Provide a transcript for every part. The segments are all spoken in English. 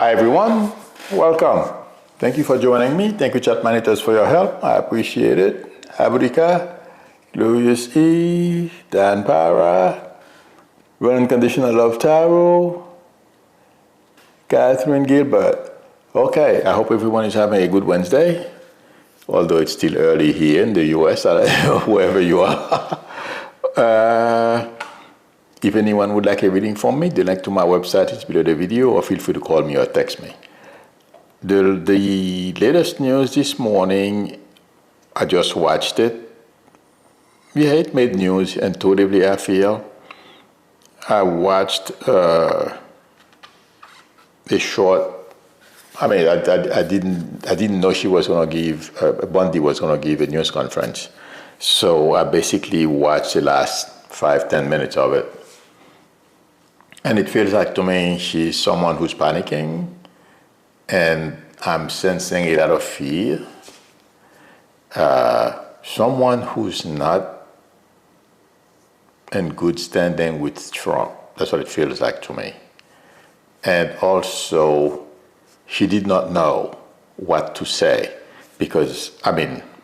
Hi everyone, welcome. Thank you for joining me. Thank you, chat monitors, for your help. I appreciate it. Abrika, Louis E, Dan Para, Run Conditional Love Tarot, Catherine Gilbert. Okay, I hope everyone is having a good Wednesday, although it's still early here in the US, wherever you are. If anyone would like a reading from me, the link to my website is below the video, or feel free to call me or text me. The latest news this morning, I just watched it. Yeah, it made news intuitively, I feel. I watched a short, I didn't know she was going to give, Bundy was going to give a news conference. So I basically watched the last 5-10 minutes of it. And it feels like to me she's someone who's panicking, and I'm sensing a lot of fear. Someone who's not in good standing with Trump. That's what it feels like to me. And also, she did not know what to say because,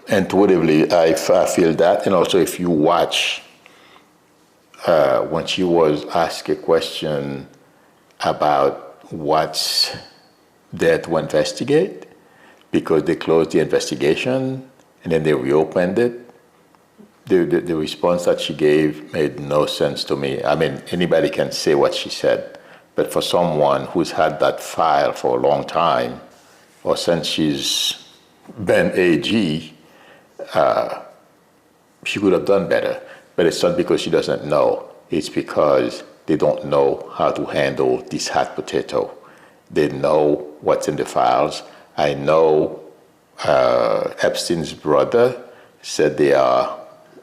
intuitively, I feel that. And also, if you watch, when she was asked a question about what's there to investigate, because they closed the investigation and then they reopened it, the response that she gave made no sense to me. Anybody can say what she said, but for someone who's had that file for a long time, or since she's been AG, she could have done better. But it's not because she doesn't know. It's because they don't know how to handle this hot potato. They know what's in the files. I know Epstein's brother said they are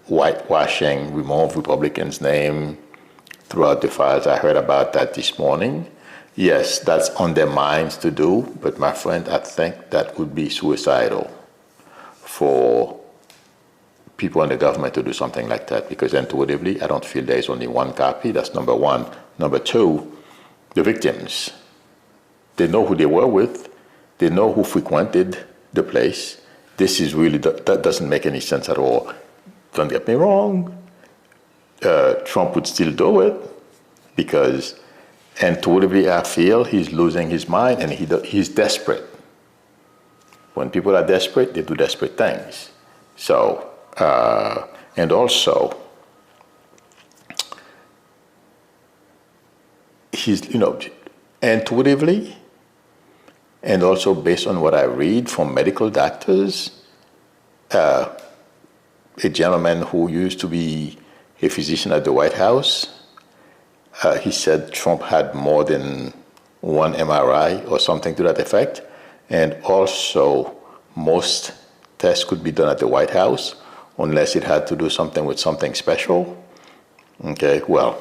whitewashing, remove Republicans' name throughout the files. I heard about that this morning. Yes, that's on their minds to do, but my friend, I think that would be suicidal for people in the government to do something like that, because intuitively, I don't feel there is only one copy. That's number one. Number two, the victims. They know who they were with. They know who frequented the place. This is really, that doesn't make any sense at all. Don't get me wrong. Trump would still do it because intuitively, I feel he's losing his mind and he's desperate. When people are desperate, they do desperate things. So, and also, he's, intuitively, and also based on what I read from medical doctors, a gentleman who used to be a physician at the White House, he said Trump had more than one MRI or something to that effect, and also most tests could be done at the White House, unless it had to do something with something special. Okay, well,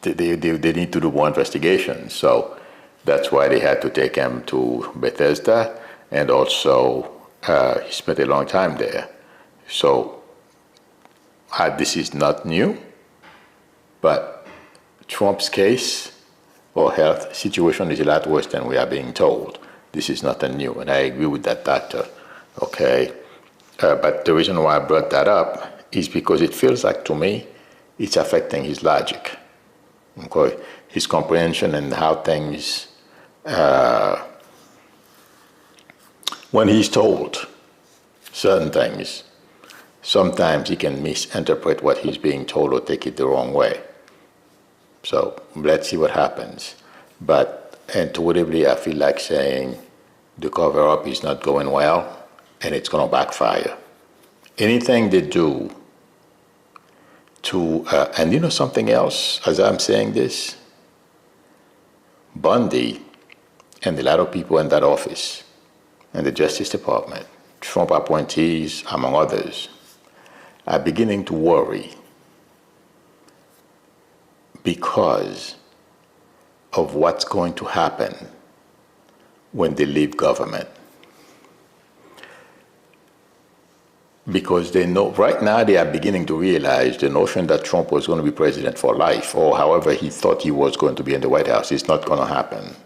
they need to do more investigation. So that's why they had to take him to Bethesda, and also he spent a long time there. So this is not new, but Trump's case or health situation is a lot worse than we are being told. This is nothing new, and I agree with that doctor. Okay. But the reason why I brought that up is because it feels like to me it's affecting his logic, okay? His comprehension and how things, when he's told certain things, sometimes he can misinterpret what he's being told or take it the wrong way. So let's see what happens. But intuitively, I feel like saying the cover-up is not going well, and it's going to backfire. Anything they do to, and something else, as I'm saying this, Bundy and a lot of people in that office, and the Justice Department, Trump appointees, among others, are beginning to worry because of what's going to happen when they leave government. Because they know, right now they are beginning to realize the notion that Trump was going to be president for life, or however he thought he was going to be in the White House, is not going to happen.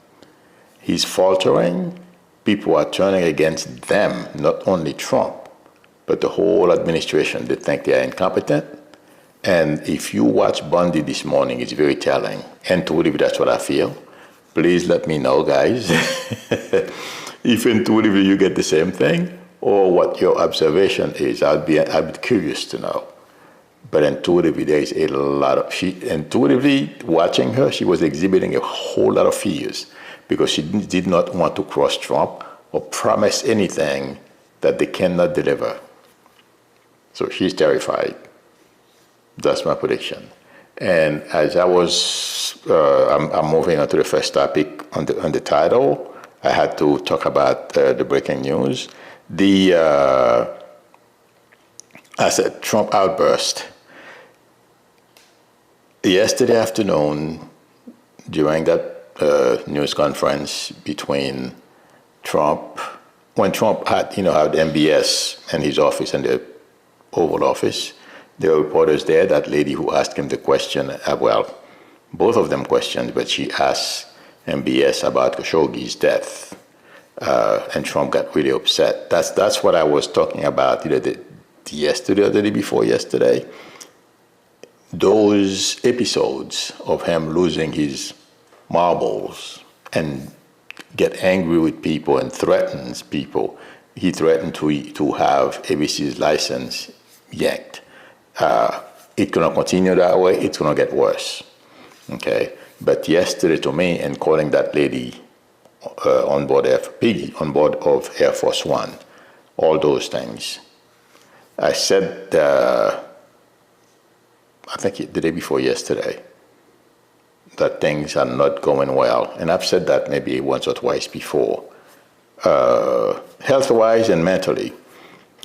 he's faltering, people are turning against them, not only Trump, but the whole administration. They think they are incompetent. And if you watch Bundy this morning, it's very telling. And intuitively, that's what I feel. Please let me know, guys, if intuitively you get the same thing or what your observation is. I'd be curious to know. But intuitively, there is a lot of, intuitively watching her, she was exhibiting a whole lot of fears because she did not want to cross Trump or promise anything that they cannot deliver. So she's terrified. That's my prediction. And as I was, I'm moving on to the first topic on the title. I had to talk about the breaking news. I said Trump outburst. Yesterday afternoon, during that news conference between Trump, when Trump had, had MBS in his office and the Oval Office, there were reporters there. That lady who asked him the question, well, both of them questioned, but she asked MBS about Khashoggi's death, and Trump got really upset. That's what I was talking about yesterday or the day before yesterday. Those episodes of him losing his marbles and get angry with people and threatens people. He threatened to have ABC's license yanked. It's going to continue that way. It's going to get worse. Okay. But yesterday to me, and calling that lady on board of Air Force One, all those things, I said, I think the day before yesterday, that things are not going well. And I've said that maybe once or twice before. Health-wise and mentally,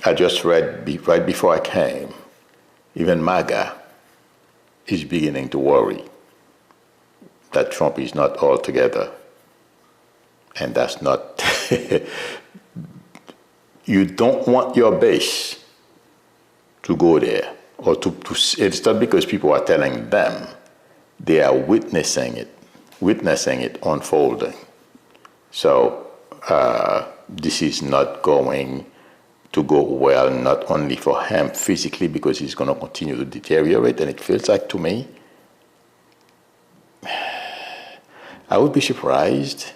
I just read right before I came, even MAGA is beginning to worry that Trump is not all together. And that's not, you don't want your base to go there, or it's not because people are telling them, they are witnessing it unfolding. So this is not going to go well, not only for him physically, because he's going to continue to deteriorate. And it feels like to me, I would be surprised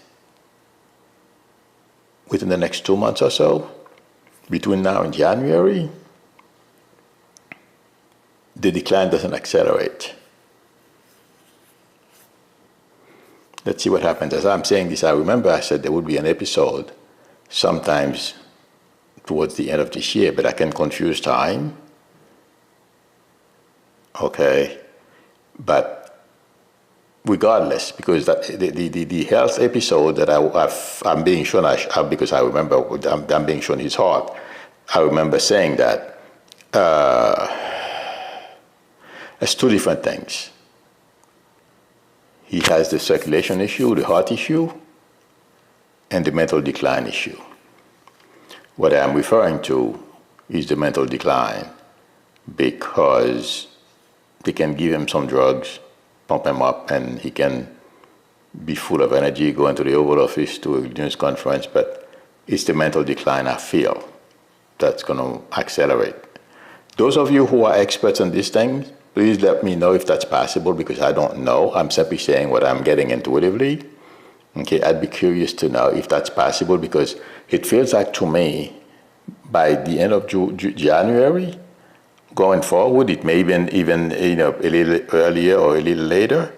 within the next 2 months or so, between now and January, the decline doesn't accelerate. Let's see what happens. As I'm saying this, I remember I said there would be an episode sometimes towards the end of this year, but I can confuse time. Okay. But regardless, because the health episode that I'm being shown, because I remember I'm being shown his heart, I remember saying that it's two different things. He has the circulation issue, the heart issue, and the mental decline issue. What I'm referring to is the mental decline, because they can give him some drugs, pump him up, and he can be full of energy, go into the Oval Office to a news conference, but it's the mental decline I feel that's going to accelerate. Those of you who are experts on these things, please let me know if that's possible, because I don't know. I'm simply saying what I'm getting intuitively. Okay, I'd be curious to know if that's possible, because it feels like to me, by the end of January, going forward, it may even a little earlier or a little later,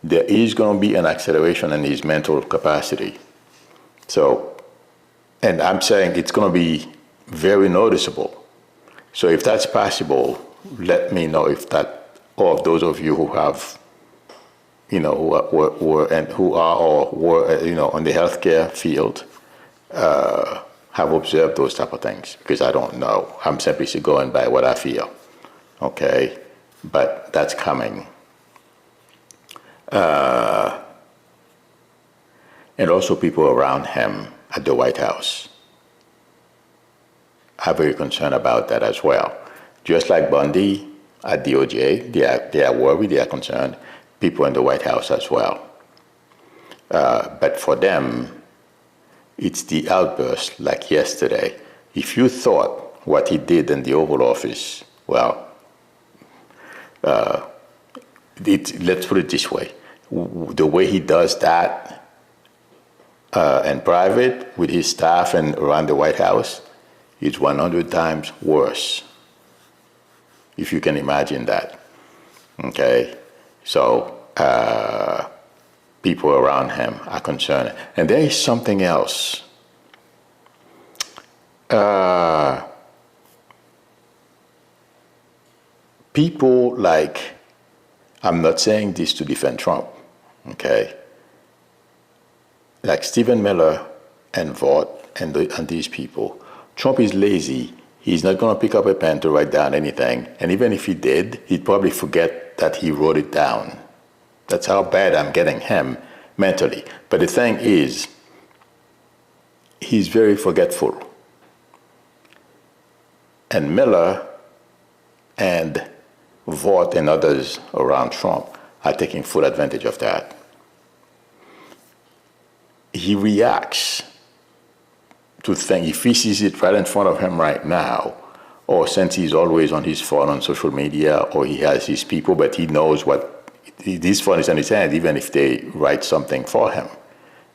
there is going to be an acceleration in his mental capacity. So, and I'm saying it's going to be very noticeable. So if that's possible, let me know if that, or those of you who have, who are or were, on the healthcare field, have observed those type of things, because I don't know. I'm simply going by what I feel. Okay, but that's coming. And also people around him at the White House are very concerned about that as well. Just like Bundy at DOJ, they are worried, they are concerned. People in the White House as well. But for them, it's the outburst like yesterday. If you thought what he did in the Oval Office, well, let's put it this way. The way he does that in private with his staff and around the White House is 100 times worse, if you can imagine that. Okay? So people around him are concerned. And there is something else. People like, I'm not saying this to defend Trump, okay? Like Stephen Miller and Vought and these people. Trump is lazy. He's not going to pick up a pen to write down anything. And even if he did, he'd probably forget that he wrote it down. That's how bad I'm getting him mentally. But the thing is, he's very forgetful. And Miller and Vought and others around Trump are taking full advantage of that. He reacts to things. If he sees it right in front of him right now, or since he's always on his phone on social media, or he has his people, but he knows what this phone is in his hand, even if they write something for him,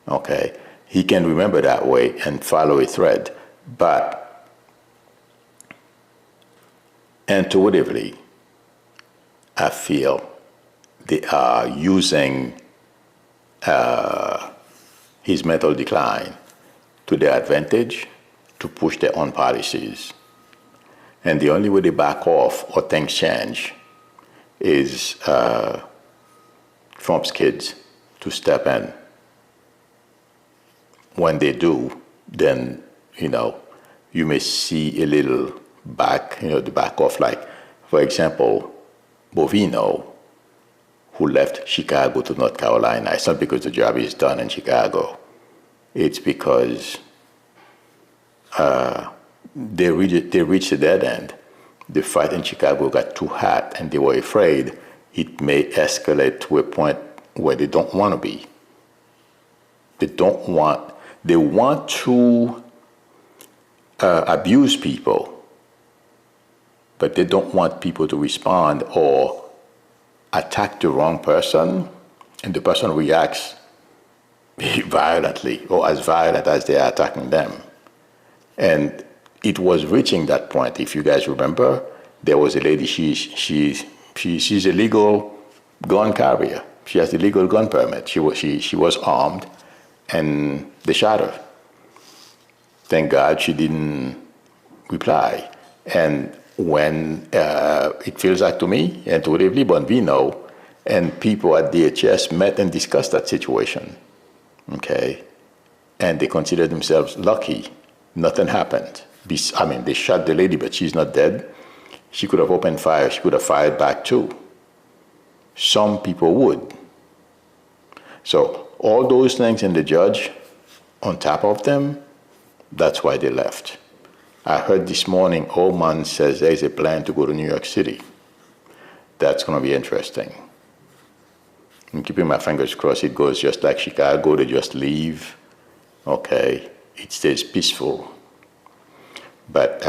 okay? He can remember that way and follow a thread. But intuitively, I feel they are using his mental decline to their advantage to push their own policies. And the only way they back off or things change is Trump's kids to step in. When they do, then, you may see a little the back off. Like, for example, Bovino, who left Chicago to North Carolina. It's not because the job is done in Chicago. It's because they reached a dead end. The fight in Chicago got too hot, and they were afraid it may escalate to a point where they don't want to be. They want to abuse people, but they don't want people to respond or attack the wrong person, and the person reacts violently or as violent as they are attacking them. And it was reaching that point. If you guys remember, there was a lady, she's a legal gun carrier. She has a legal gun permit. She was armed, and they shot her. Thank God she didn't reply. And when it feels like to me, intuitively, Bonvino and people at DHS met and discussed that situation, okay? And they considered themselves lucky. Nothing happened. They shot the lady, but she's not dead. She could have opened fire. She could have fired back too. Some people would. So all those things and the judge on top of them, that's why they left. I heard this morning Oman says there's a plan to go to New York City. That's going to be interesting. I'm keeping my fingers crossed it goes just like Chicago. They just leave. Okay. It stays peaceful. But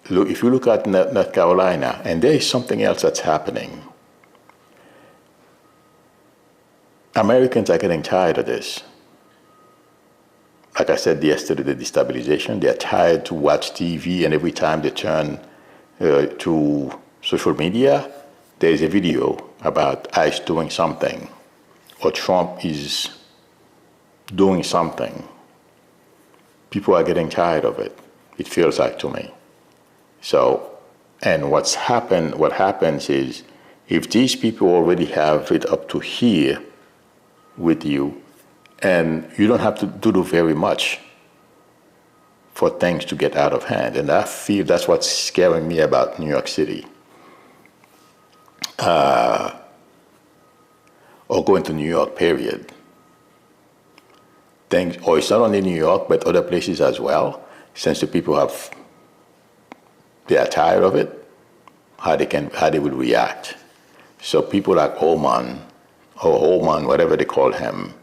if you look at North Carolina, and there is something else that's happening. Americans are getting tired of this. Like I said yesterday, the destabilization, they're tired to watch TV, and every time they turn to social media, there's a video about ICE doing something, or Trump is doing something. People are getting tired of it, it feels like to me. So, and what happens is, if these people already have it up to here with you, and you don't have to do very much for things to get out of hand. And I feel that's what's scaring me about New York City. Or going to New York, period. Or it's not only New York, but other places as well, since the people they are tired of it, how they will react. So people like Oman, or Oman, whatever they call him,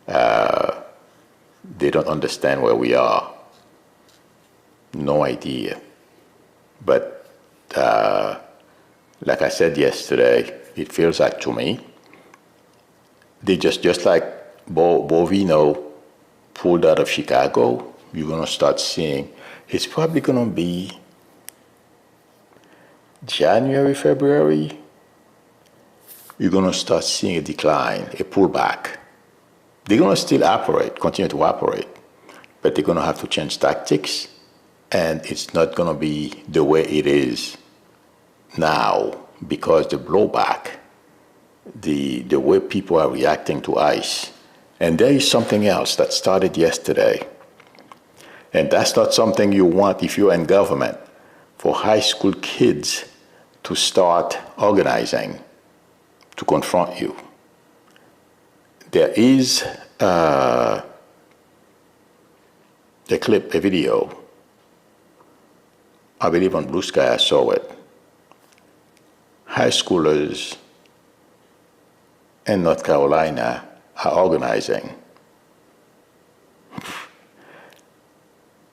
they don't understand where we are. No idea. But like I said yesterday, it feels like to me, they just like Bovino pulled out of Chicago, you're going to start seeing, it's probably going to be January, February, you're going to start seeing a decline, a pullback. They're going to still continue to operate, but they're going to have to change tactics, and it's not going to be the way it is now because the blowback, the way people are reacting to ICE. And there is something else that started yesterday, and that's not something you want if you're in government, for high school kids to start organizing to confront you. There is a clip, a video, I believe on Blue Sky I saw it. High schoolers in North Carolina are organizing.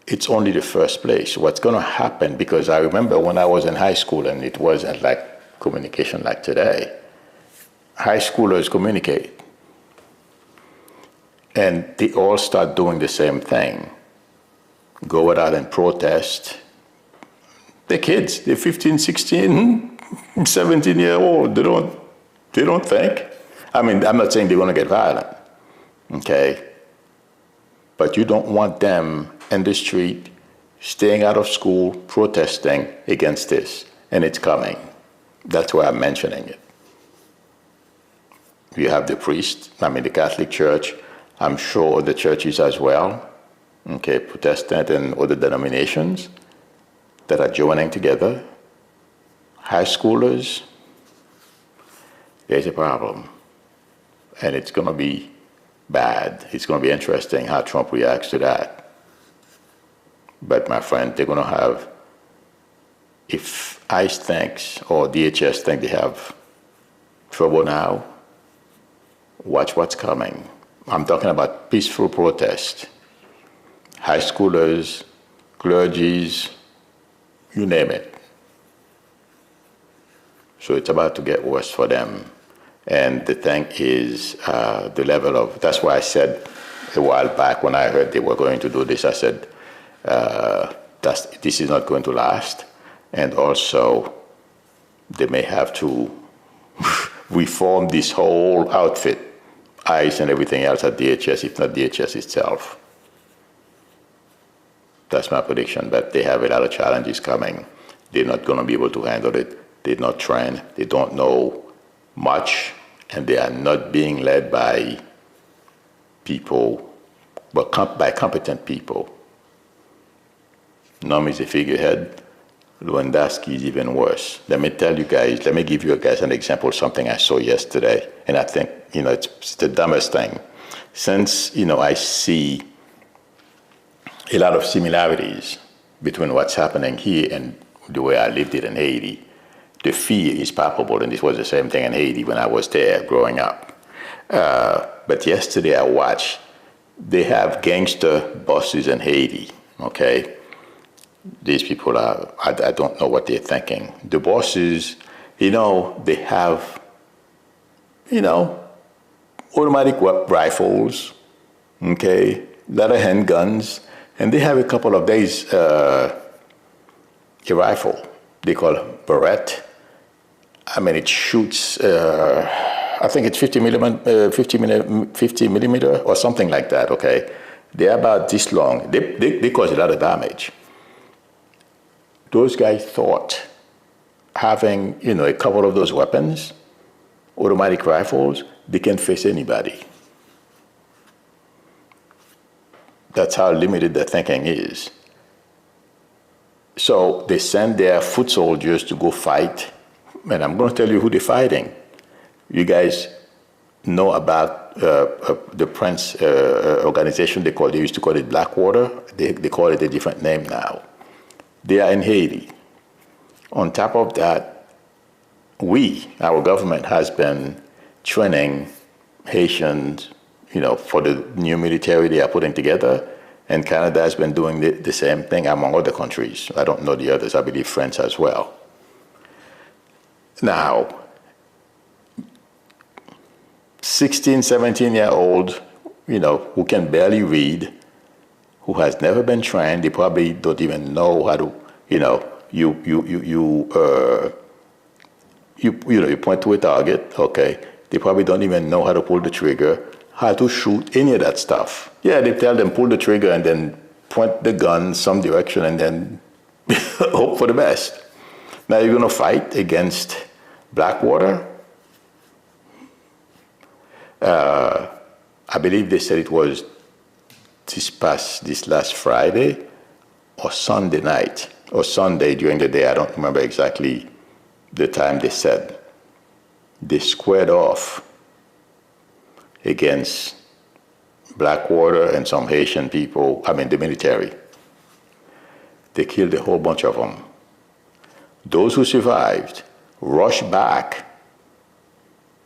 It's only the first place. What's going to happen, because I remember when I was in high school and it wasn't like communication like today, high schoolers communicate. And they all start doing the same thing. Go out and protest. The kids, they're 15, 16, 17-year-old. They don't think. I mean, I'm not saying they're going to get violent, okay? But you don't want them in the street, staying out of school, protesting against this. And it's coming. That's why I'm mentioning it. You have the priest, the Catholic Church, I'm sure the churches as well, okay, Protestant and other denominations that are joining together. High schoolers, there's a problem. And it's going to be bad. It's going to be interesting how Trump reacts to that. But my friend, they're going to have, if ICE thinks or DHS think they have trouble now, watch what's coming. I'm talking about peaceful protest. High schoolers, clergies, you name it. So it's about to get worse for them. And the thing is the level of, that's why I said a while back when I heard they were going to do this, I said, this is not going to last. And also, they may have to reform this whole outfit, ICE and everything else at DHS, if not DHS itself. That's my prediction, but they have a lot of challenges coming. They're not going to be able to handle it. They're not trained. They don't know much, and they are not being led by people, but by competent people. Nom is a figurehead. Lewandowski is even worse. Let me give you guys an example of something I saw yesterday, and I think, it's the dumbest thing. Since, I see a lot of similarities between what's happening here and the way I lived it in Haiti. The fear is palpable, and this was the same thing in Haiti when I was there growing up. But yesterday I watched, they have gangster bosses in Haiti, okay? These people are, I don't know what they're thinking. The bosses, they have, automatic rifles, okay, a lot of handguns, and they have a couple of days a rifle they call Barrett. It shoots, I think it's 50 millimeter or something like that, okay? They're about this long. They cause a lot of damage. Those guys thought having, a couple of those weapons, automatic rifles, they can face anybody. That's how limited their thinking is. So they send their foot soldiers to go fight, and I'm going to tell you who they're fighting. You guys know about the Prince organization they used to call it Blackwater. They call it a different name now. They are in Haiti. On top of that, our government has been training Haitians, for the new military they are putting together. And Canada has been doing the same thing among other countries. I don't know the others. I believe France as well. Now, 16, 17-year-old, who can barely read, who has never been trained, they probably don't even know how to, you point to a target, okay. They probably don't even know how to pull the trigger, how to shoot, any of that stuff. Yeah, they tell them pull the trigger and then point the gun some direction and then hope for the best. Now you're going to fight against Blackwater. I believe they said it was this last Friday or Sunday night or Sunday during the day. I don't remember exactly the time they said. They squared off against Blackwater and some Haitian people, the military. They killed a whole bunch of them. Those who survived rushed back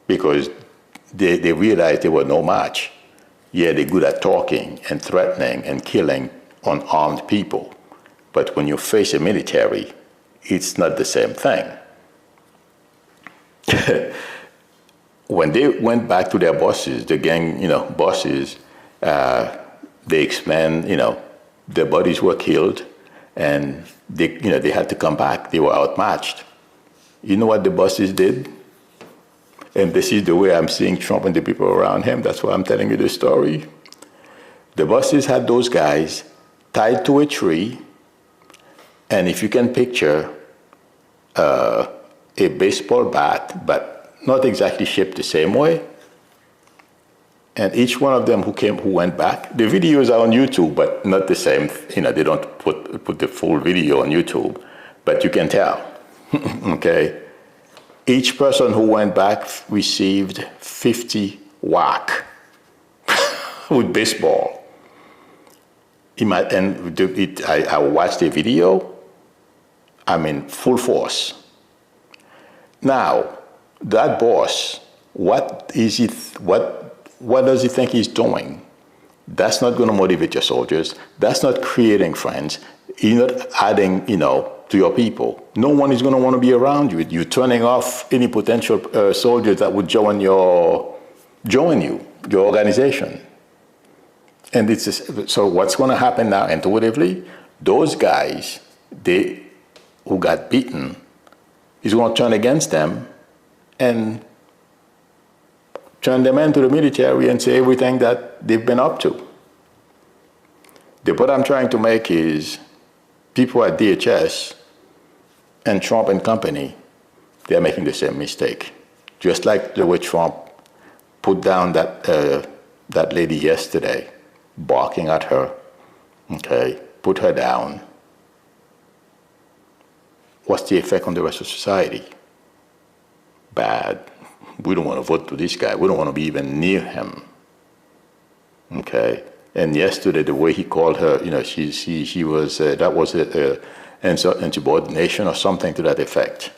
because they realized they were no match. Yeah, they're good at talking and threatening and killing unarmed people. But when you face a military, it's not the same thing. When they went back to their bosses, the gang, bosses, they explained, their buddies were killed and they had to come back. They were outmatched. You know what the bosses did? And this is the way I'm seeing Trump and the people around him. That's why I'm telling you this story. The bosses had those guys tied to a tree. And if you can picture a baseball bat, but not exactly shaped the same way. And each one of them who went back, the videos are on YouTube, but not the same. They don't put the full video on YouTube, but you can tell, okay? Each person who went back received 50 whack with baseball. I watched the video, full force. Now, that boss, what does he think he's doing? That's not going to motivate your soldiers. That's not creating friends. You're not adding, to your people. No one is going to want to be around you. You're turning off any potential soldiers that would join your organization. And so what's going to happen now intuitively? Those guys, who got beaten, is going to turn against them and turn them into the military and say everything that they've been up to. The point I'm trying to make is people at DHS and Trump and company, they're making the same mistake. Just like the way Trump put down that lady yesterday, barking at her, okay, put her down. What's the effect on the rest of society? Bad. We don't want to vote for this guy. We don't want to be even near him. Okay. And yesterday, the way he called her, she was that was insubordination or something to that effect.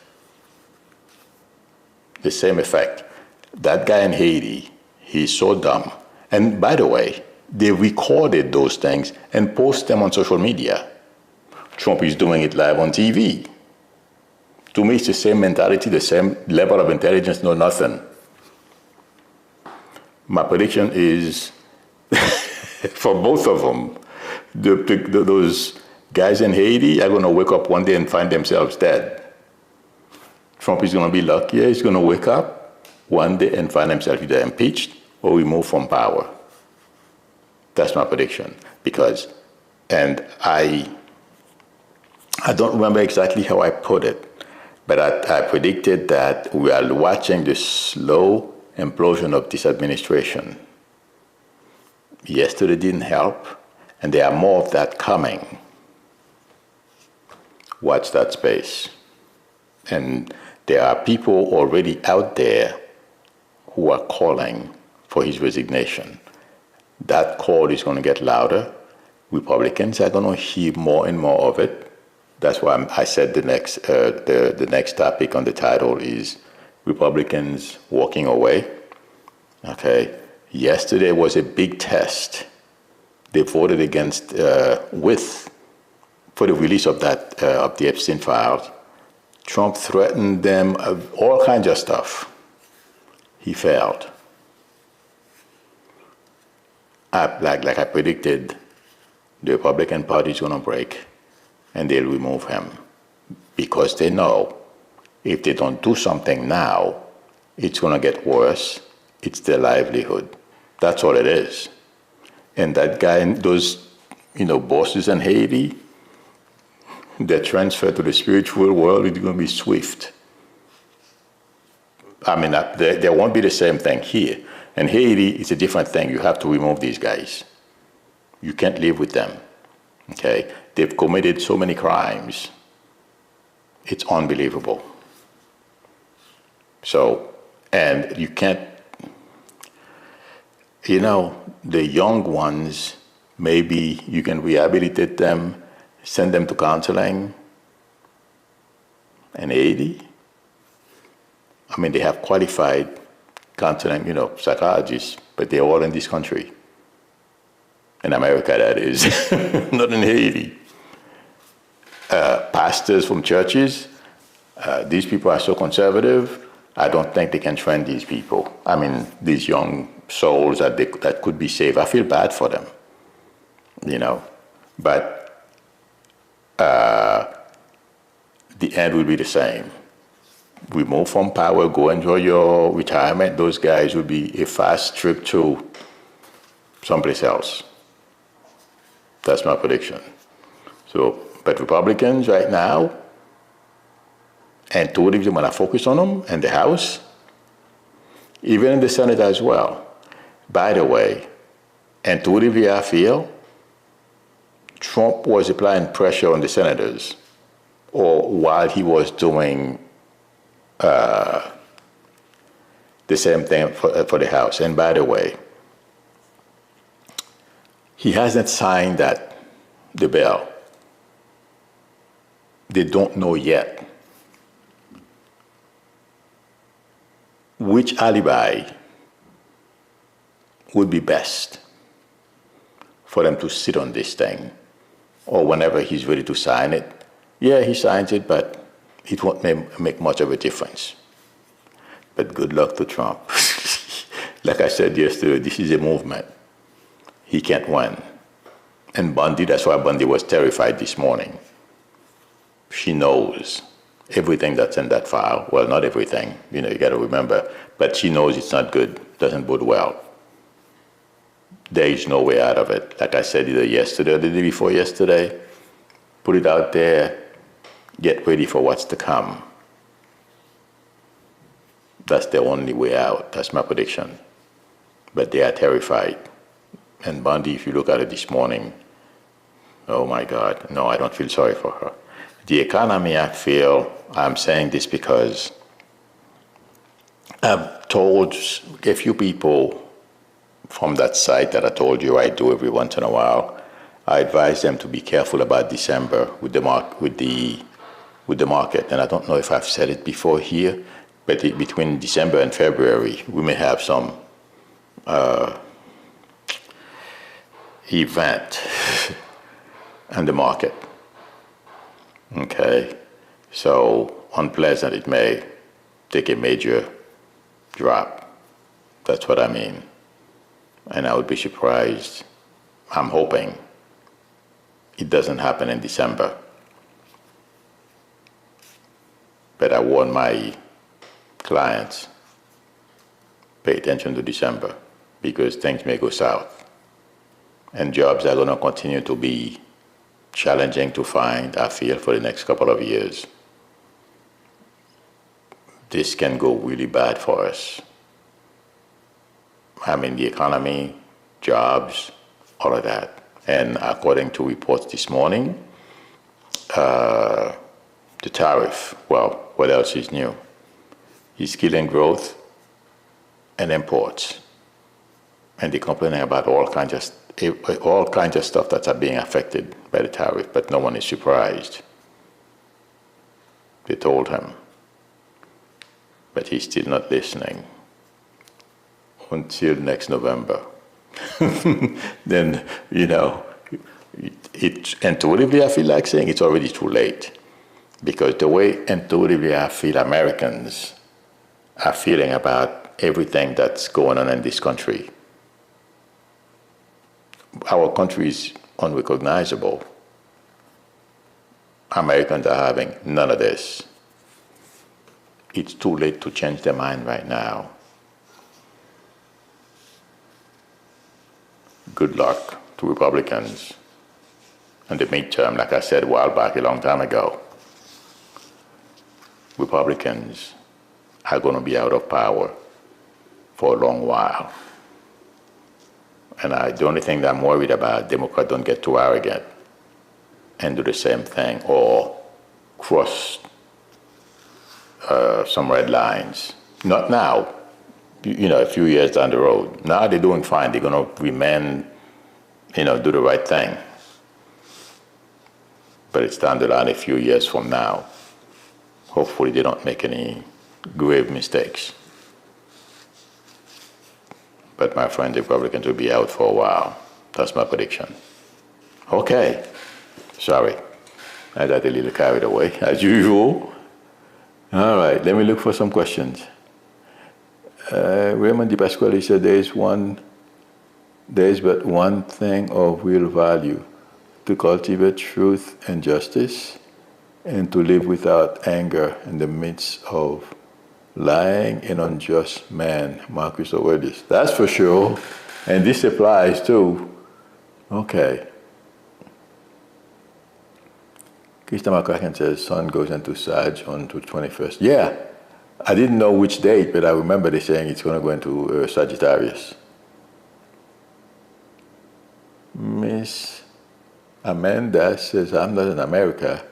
The same effect. That guy in Haiti, he's so dumb. And by the way, they recorded those things and post them on social media. Trump is doing it live on TV. To me, it's the same mentality, the same level of intelligence, no nothing. My prediction is, for both of them, those guys in Haiti are going to wake up one day and find themselves dead. Trump is going to be luckier. He's going to wake up one day and find himself either impeached or removed from power. That's my prediction. And I don't remember exactly how I put it, but I predicted that we are watching the slow implosion of this administration. Yesterday didn't help, and there are more of that coming. Watch that space. And there are people already out there who are calling for his resignation. That call is going to get louder. Republicans are going to hear more and more of it. That's why I said the next topic on the title is Republicans walking away. Okay, yesterday was a big test. They voted against for the release of that of the Epstein files. Trump threatened them of all kinds of stuff. He failed. Like I predicted, the Republican Party is going to break, and they'll remove him because they know if they don't do something now, it's going to get worse. It's their livelihood. That's all it is. And that guy, those bosses in Haiti, their transfer to the spiritual world is going to be swift. I mean, there won't be the same thing here. In Haiti, it's a different thing. You have to remove these guys. You can't live with them. Okay? They've committed so many crimes. It's unbelievable. So, and you can't, the young ones, maybe you can rehabilitate them, send them to counseling. In Haiti, I mean, they have qualified counseling, psychologists, but they're all in this country. In America, that is, not in Haiti. Pastors from churches, these people are so conservative, I don't think they can train these people. I mean, these young souls that could be saved. I feel bad for them, but the end will be the same. We move from power, go enjoy your retirement. Those guys will be a fast trip to someplace else. That's my prediction. So, but Republicans right now, and two of them, when I focus on them, and the House, even in the Senate as well. By the way, intuitively I feel Trump was applying pressure on the senators, or while he was doing the same thing for the House. And by the way, he hasn't signed the bill. They don't know yet which alibi would be best for them to sit on this thing, or whenever he's ready to sign it. Yeah, he signs it, but it won't make much of a difference. But good luck to Trump. Like I said yesterday, this is a movement. He can't win. And Bundy, that's why Bundy was terrified this morning. She knows everything that's in that file. Well, not everything, you got to remember. But she knows it's not good, doesn't bode well. There is no way out of it. Like I said either yesterday or the day before yesterday, put it out there, get ready for what's to come. That's the only way out. That's my prediction. But they are terrified. And Bundy, if you look at it this morning, oh my God, no, I don't feel sorry for her. The economy, I'm saying this because I've told a few people from that site that I told you I do every once in a while, I advise them to be careful about December with the market. And I don't know if I've said it before here, but between December and February, we may have some event in the market. Okay, so unpleasant, it may take a major drop. That's what I mean. And I would be surprised, I'm hoping it doesn't happen in December. But I warn my clients, pay attention to December, because things may go south. And jobs are going to continue to be challenging to find, I feel, for the next couple of years. This can go really bad for us. I mean, the economy, jobs, all of that. And according to reports this morning, the tariff, well, what else is new? Is killing growth and imports. And they're complaining about all kinds of stuff that's being affected by the tariff, but no one is surprised. They told him, but he's still not listening. until next November. Then, intuitively I feel like saying it's already too late. Because the way intuitively I feel Americans are feeling about everything that's going on in this country, our country is unrecognizable. Americans are having none of this. It's too late to change their mind right now. Good luck to Republicans in the midterm, like I said a while back, a long time ago. Republicans are going to be out of power for a long while. And the only thing that I'm worried about, Democrats don't get too arrogant and do the same thing or cross some red lines. Not now, a few years down the road. Now they're doing fine. They're going to remain, do the right thing. But it's down the line a few years from now. Hopefully they don't make any grave mistakes. But my friend, the Republicans will be out for a while. That's my prediction. Okay. Sorry. I got a little carried away, as usual. All right, let me look for some questions. Raymond Di Pasquale said there is but one thing of real value, to cultivate truth and justice, and to live without anger in the midst of lying and unjust man. Marcus Aurelius. That's for sure. And this applies too. Okay. Krista McCracken says, sun goes into Sag on the 21st. Yeah. I didn't know which date, but I remember they saying it's going to go into Sagittarius. Miss Amanda says, I'm not in America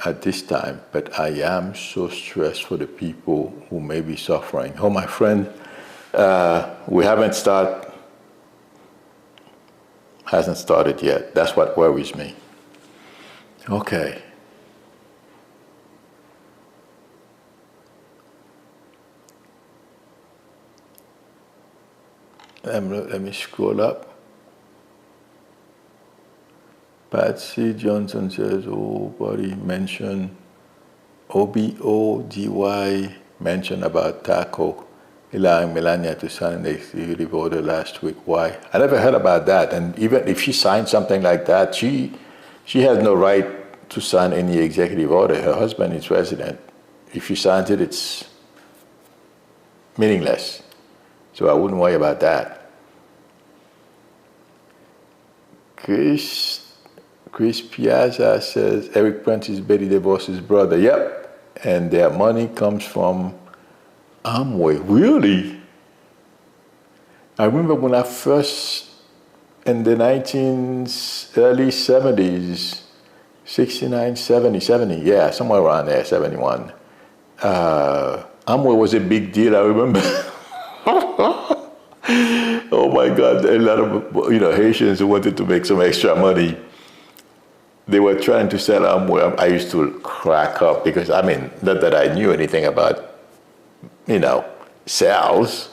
at this time, but I am so stressed for the people who may be suffering. Oh, my friend, we hasn't started yet. That's what worries me. Okay. Let me scroll up. Patsy Johnson says, oh, buddy, mention OBODY mentioned about Taco allowing Melania to sign the executive order last week. Why? I never heard about that. And even if she signed something like that, she has no right to sign any executive order. Her husband is president. If she signs it, it's meaningless. So I wouldn't worry about that. Chris Piazza says, Eric Prentice Betty DeVos' brother. Yep. And their money comes from Amway. Really? I remember when I first, in the early 70s, 69, 70, yeah, somewhere around there, 71. Amway was a big deal, I remember. Oh my God, a lot of Haitians who wanted to make some extra money. They were trying to sell Amway. I used to crack up because, not that I knew anything about, sales,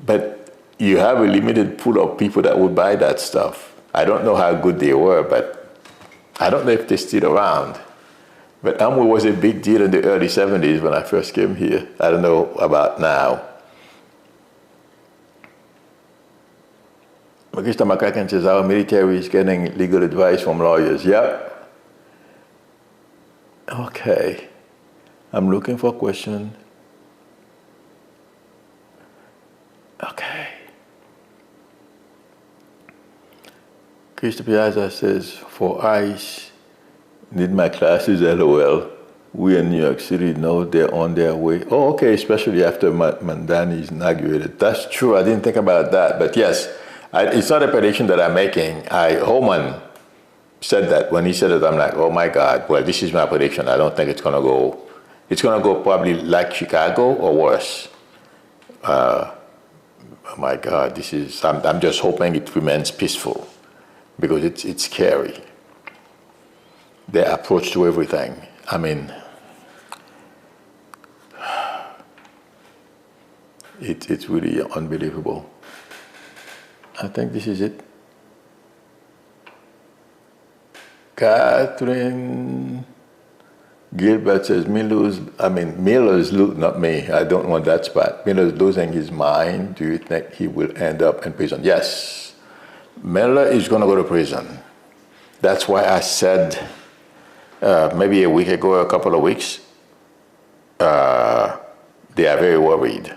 but you have a limited pool of people that would buy that stuff. I don't know how good they were, but I don't know if they're still around. But Amway was a big deal in the early 70s when I first came here. I don't know about now. Mr. McCracken says, our military is getting legal advice from lawyers. Yep. Okay. I'm looking for a question. Okay. Krista Piazza says, for ICE, need my classes, LOL. We in New York City know they're on their way. Oh, okay, especially after Mandani is inaugurated. That's true. I didn't think about that. But yes, it's not a prediction that I'm making. Holman said that. When he said it, I'm like, oh my God, well, this is my prediction. I don't think it's going to go. It's going to go probably like Chicago or worse. Oh my God, I'm just hoping it remains peaceful because it's scary. Their approach to everything. It's really unbelievable. I think this is it. Catherine Gilbert says, Miller's not me. I don't want that spot. Miller's losing his mind. Do you think he will end up in prison? Yes. Miller is going to go to prison. That's why I said maybe a week ago, a couple of weeks, they are very worried.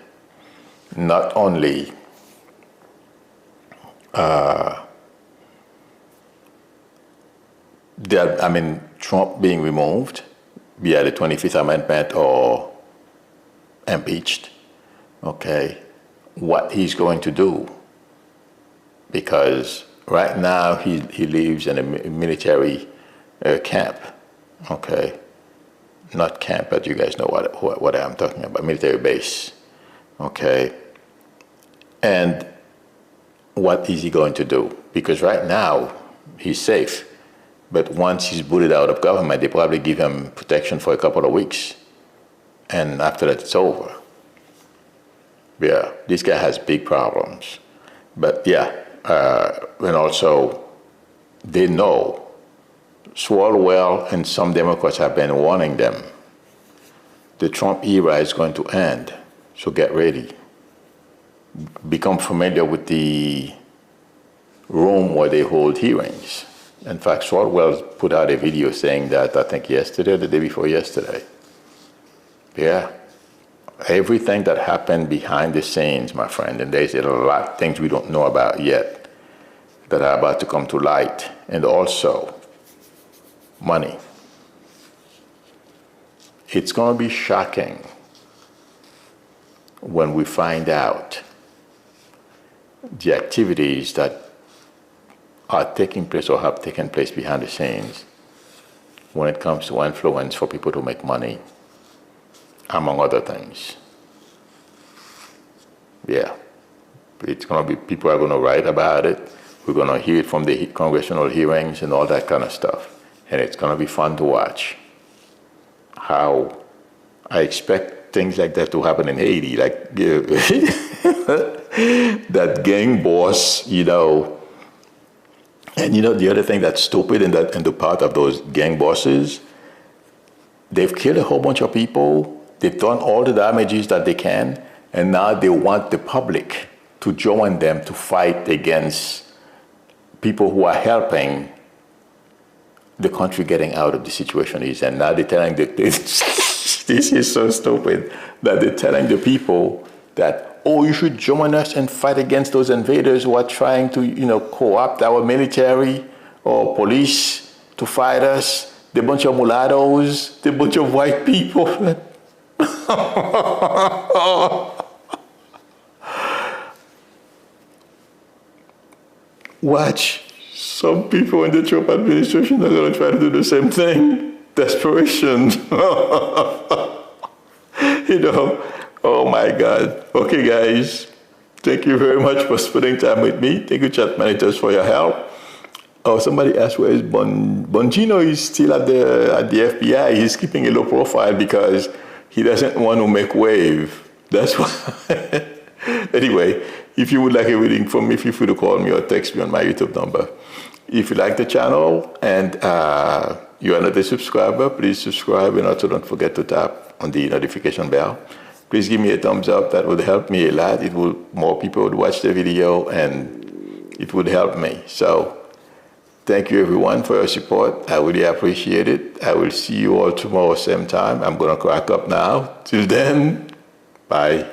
Not only Trump being removed via the 25th Amendment or impeached, okay, what he's going to do. Because right now he lives in a military camp, okay? Not camp, but you guys know what I'm talking about, military base, okay? And what is he going to do? Because right now he's safe. But once he's booted out of government, they probably give him protection for a couple of weeks. And after that, it's over. Yeah, this guy has big problems. But yeah, and also they know Swalwell and some Democrats have been warning them. The Trump era is going to end, so get ready. Become familiar with the room where they hold hearings. In fact, Swalwell put out a video saying that, I think yesterday or the day before yesterday. Yeah. Everything that happened behind the scenes, my friend, and there's a lot of things we don't know about yet that are about to come to light. And also, money. It's going to be shocking when we find out the activities that are taking place or have taken place behind the scenes when it comes to influence for people to make money, among other things. Yeah, it's going to be, people are going to write about it. We're going to hear it from the congressional hearings and all that kind of stuff. And it's going to be fun to watch. How I expect things like that to happen in Haiti, like that gang boss, And the other thing that's stupid in the part of those gang bosses, they've killed a whole bunch of people. They've done all the damages that they can, and now they want the public to join them to fight against people who are helping the country getting out of the situation is. And now they're telling this is so stupid that they're telling the people that, oh, you should join us and fight against those invaders who are trying to, co-opt our military or police to fight us. The bunch of mulattoes, the bunch of white people. Watch. Some people in the Trump administration are going to try to do the same thing. Desperation. Oh my God. Okay, guys. Thank you very much for spending time with me. Thank you, chat managers, for your help. Oh, somebody asked where is Bongino is still at the FBI. He's keeping a low profile because he doesn't want to make wave. That's why. Anyway, if you would like a reading from me, feel free to call me or text me on my YouTube number. If you like the channel and you are not a subscriber, please subscribe, and also don't forget to tap on the notification bell. Please give me a thumbs up. That would help me a lot. More people would watch the video, and it would help me. So thank you, everyone, for your support. I really appreciate it. I will see you all tomorrow, same time. I'm going to crack up now. Till then, bye.